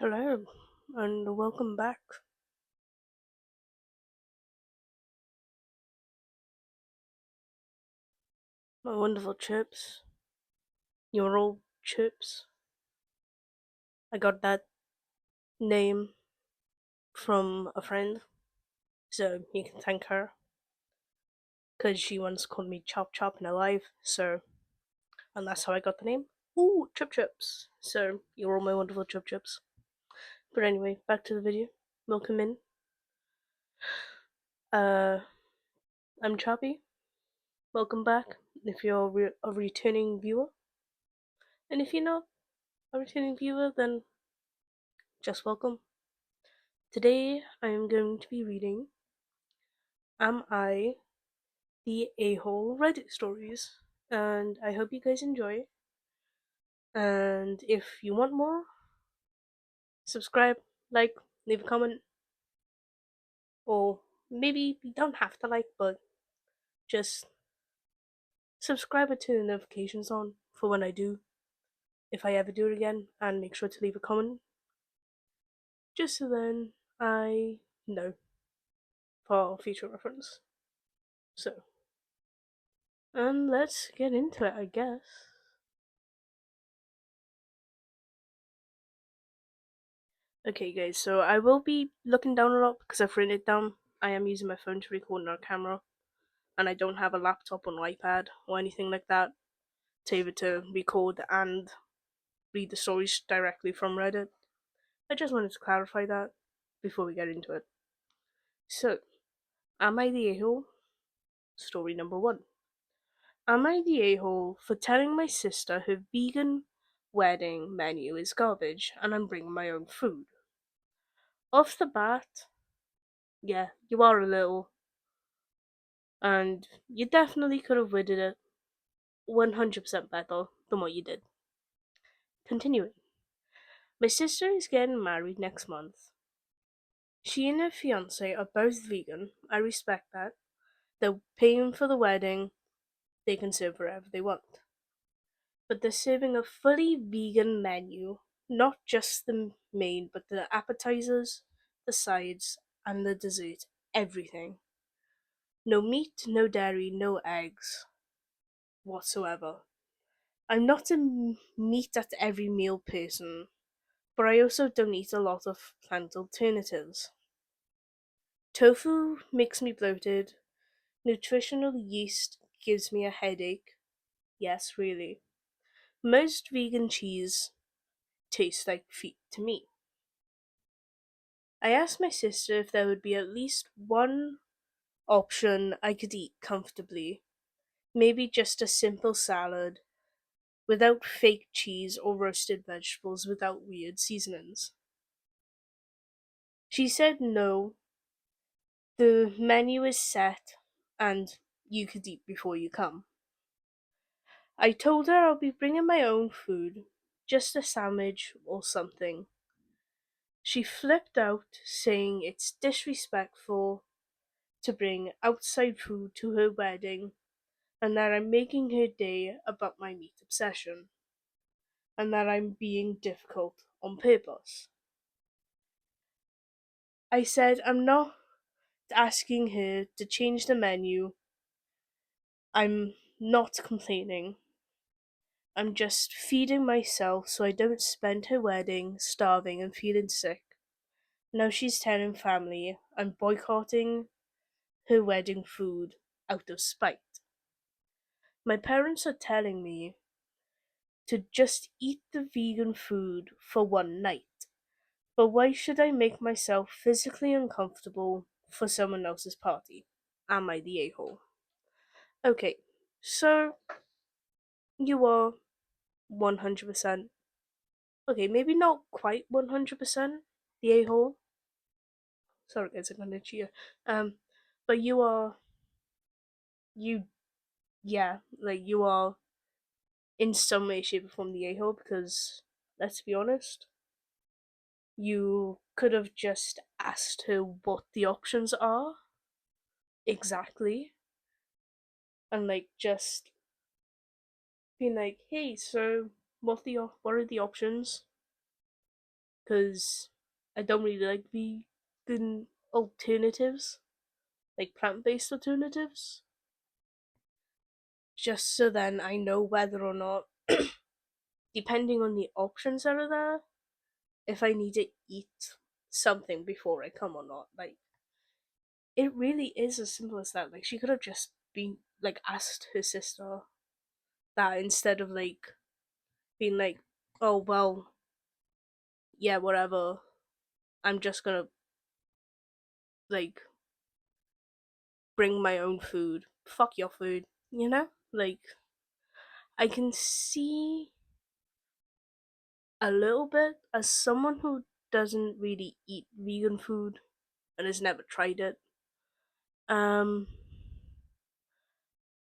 Hello, and welcome back. My wonderful chips. Your old chips. I got that name from a friend, so you can thank her, because she once called me Chop Chop in her life, and that's how I got the name. Ooh, Chip Chips. So, you're all my wonderful Chip Chips. But anyway, back to the video. Welcome in. Uh, I'm Charppy. Welcome back, if you're a returning viewer. And if you're not a returning viewer, then just welcome. Today I am going to be reading Am I the A-hole Reddit stories? And I hope you guys enjoy. And if you want more, subscribe, like, leave a comment, or maybe you don't have to like, but just subscribe and turn the notifications on for when I do, if I ever do it again, and make sure to leave a comment, just so then I know for future reference. So, and let's get into it, I guess. Okay, guys, so I will be looking down a lot because I've written it down. I am using my phone to record on our camera, and I don't have a laptop or an iPad or anything like that to able to record and read the stories directly from Reddit. I just wanted to clarify that before we get into it. So, am I the a-hole? Story number 1. Am I the a-hole for telling my sister her vegan wedding menu is garbage and I'm bringing my own food? Off the bat, yeah, you are a little, and you definitely could have worded it 100% better than what you did. Continuing. My sister is getting married next month. She and her fiance are both vegan. I respect that. They're paying for the wedding, they can serve wherever they want. But they're serving a fully vegan menu, not just the main, but the appetizers, the sides, and the dessert. Everything. No meat, no dairy, no eggs whatsoever. I'm not a meat at every meal person, but I also don't eat a lot of plant alternatives. Tofu makes me bloated. Nutritional yeast gives me a headache. Yes, really. Most vegan cheese tastes like feet to me. I asked my sister if there would be at least one option I could eat comfortably. Maybe just a simple salad without fake cheese or roasted vegetables without weird seasonings. She said no, the menu is set and you could eat before you come. I told her I'll be bringing my own food, just a sandwich or something. She flipped out, saying it's disrespectful to bring outside food to her wedding and that I'm making her day about my meat obsession and that I'm being difficult on purpose. I said I'm not asking her to change the menu. I'm not complaining. I'm just feeding myself so I don't spend her wedding starving and feeling sick. Now she's telling family I'm boycotting her wedding food out of spite. My parents are telling me to just eat the vegan food for one night. But why should I make myself physically uncomfortable for someone else's party? Am I the a-hole? Okay, so you are 100%. Okay, maybe not quite 100% the a-hole. Sorry guys, I'm gonna cheer. Um, but you, yeah, like you are in some way, shape, or form the a-hole because, let's be honest, you could have just asked her what the options are exactly and like just been like, hey, so what are the options? because I don't really like vegan alternatives, like plant based alternatives, just so then I know whether or not, depending on the options that are there, if I need to eat something before I come or not. Like, it really is as simple as that. Like, she could have just been, like, asked her sister that instead of, like, being like, oh, well, yeah, whatever. I'm just gonna, like, bring my own food. Fuck your food, you know? Like, I can see a little bit as someone who doesn't really eat vegan food and has never tried it. Um,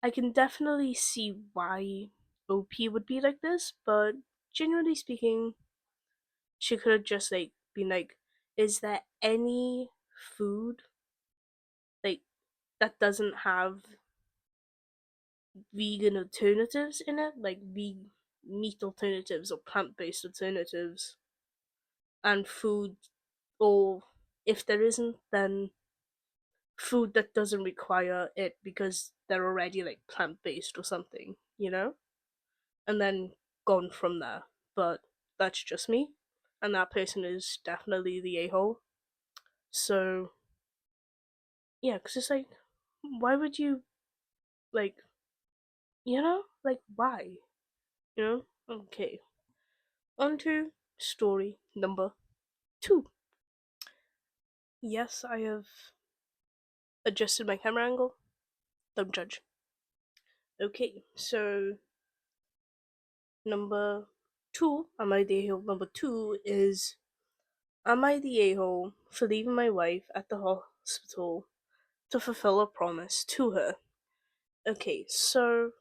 I can definitely see why OP would be like this, but generally speaking, she could have just like been like, is there any food like that doesn't have vegan alternatives in it, like meat alternatives or plant based alternatives, and food, or if there isn't, then food that doesn't require it because they're already like plant based or something, you know? And then gone from there. But that's just me. And that person is definitely the a hole. So, yeah, because it's like, why would you, like, Like, why? You know? Okay. On to story number 2. Yes, I have adjusted my camera angle. Don't judge. Okay, so number 2, am I the a-hole? Number 2 is, am I the a-hole for leaving my wife at the hospital to fulfill a promise to her? Okay, so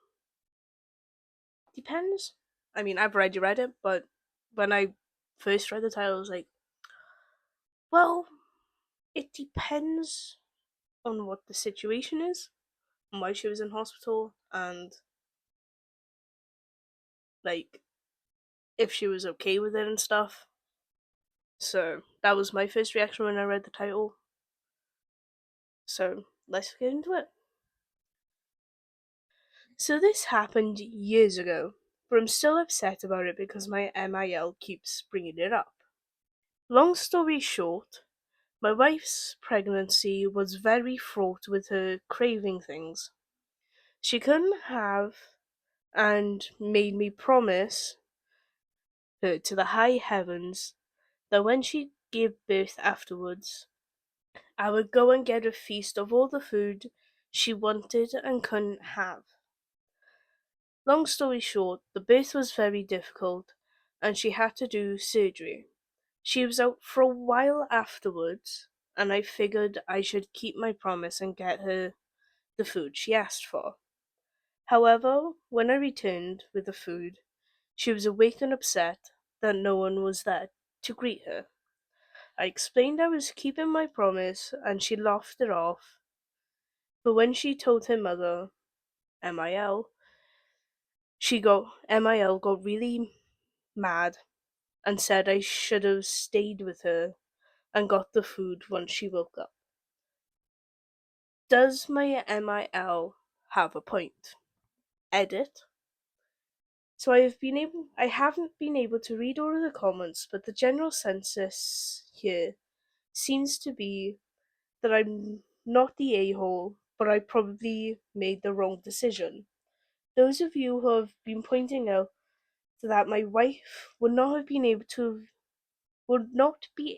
depends. I mean, I've already read it, but when I first read the title, I was like, well, it depends on what the situation is, and why she was in hospital, and like if she was okay with it and stuff. So that was my first reaction when I read the title. So let's get into it. So this happened years ago, but I'm still upset about it because my MIL keeps bringing it up. Long story short, my wife's pregnancy was very fraught with her craving things. She couldn't have and made me promise her to the high heavens that when she gave birth afterwards, I would go and get a feast of all the food she wanted and couldn't have. Long story short, the birth was very difficult and she had to do surgery. She was out for a while afterwards, and I figured I should keep my promise and get her the food she asked for. However, when I returned with the food, she was awake and upset that no one was there to greet her. I explained I was keeping my promise and she laughed it off, but when she told her mother, MIL, MIL got really mad and said I should have stayed with her and got the food once she woke up. Does my MIL have a point? Edit. So I haven't been able to read all of the comments, but the general census here seems to be that I'm not the a-hole, but I probably made the wrong decision. Those of you who have been pointing out that my wife would not be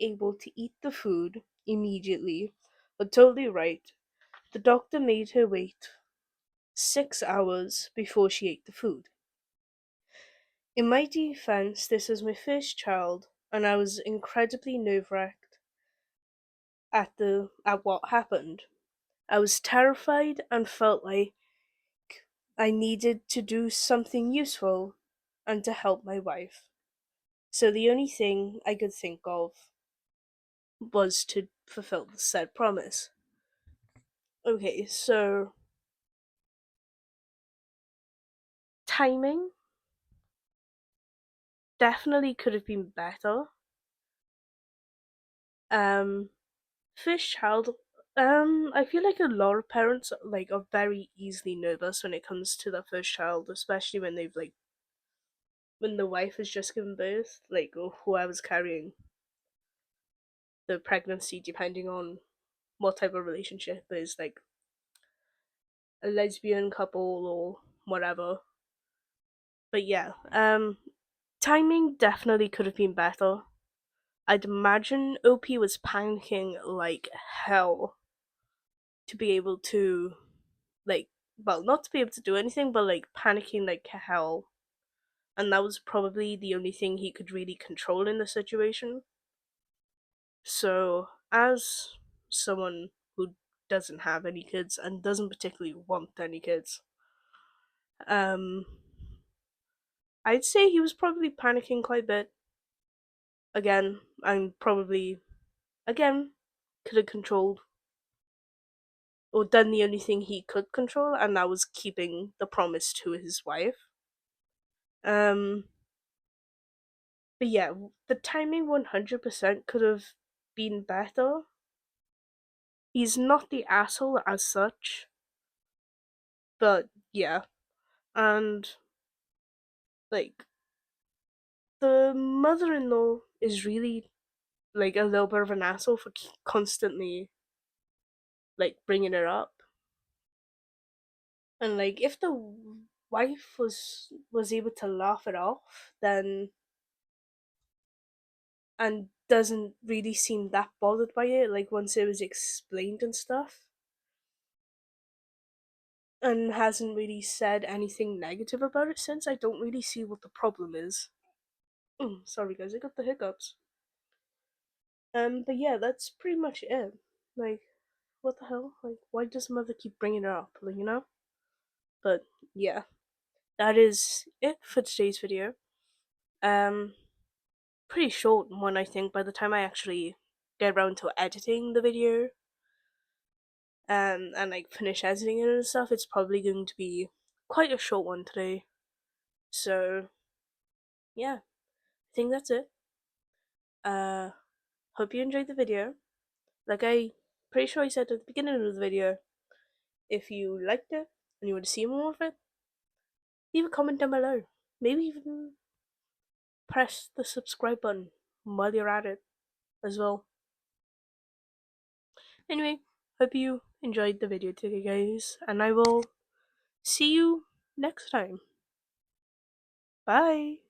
able to eat the food immediately are totally right. The doctor made her wait 6 hours before she ate the food. In my defense, this is my first child, and I was incredibly nerve-wracked at what happened. I was terrified and felt like I needed to do something useful and to help my wife. So the only thing I could think of was to fulfill the said promise. Okay, so timing definitely could have been better, Um, Fish child. I feel like a lot of parents like are very easily nervous when it comes to their first child, especially when they've like when the wife has just given birth, like or whoever's carrying the pregnancy, depending on what type of relationship it is, like a lesbian couple or whatever. But yeah, timing definitely could have been better. I'd imagine OP was panicking like hell to be able to like well not to be able to do anything but like panicking like hell, and that was probably the only thing he could really control in the situation. So as someone who doesn't have any kids and doesn't particularly want any kids, um I'd say he was probably panicking quite a bit. Again, I'm probably again could have controlled or done the only thing he could control, and that was keeping the promise to his wife. um But yeah, the timing 100% could have been better. He's not the asshole as such, but yeah. And like the mother-in-law is really like a little bit of an asshole for constantly like bringing her up. And like if the wife was able to laugh it off, then and doesn't really seem that bothered by it like once it was explained and stuff, and hasn't really said anything negative about it since, I don't really see what the problem is. Sorry guys, I got the hiccups. But yeah, that's pretty much it. Like, what the hell? Like, why does mother keep bringing it up? Like, you know? But yeah, that is it for today's video. Um, Pretty short one, I think. By the time I actually get around to editing the video, and like finish editing it and stuff, it's probably going to be quite a short one today. So yeah, I think that's it. Uh, Hope you enjoyed the video. Like I pretty sure I said at the beginning of the video, if you liked it and you want to see more of it, leave a comment down below. Maybe even press the subscribe button while you're at it as well. Anyway, hope you enjoyed the video today, guys, and I will see you next time. Bye!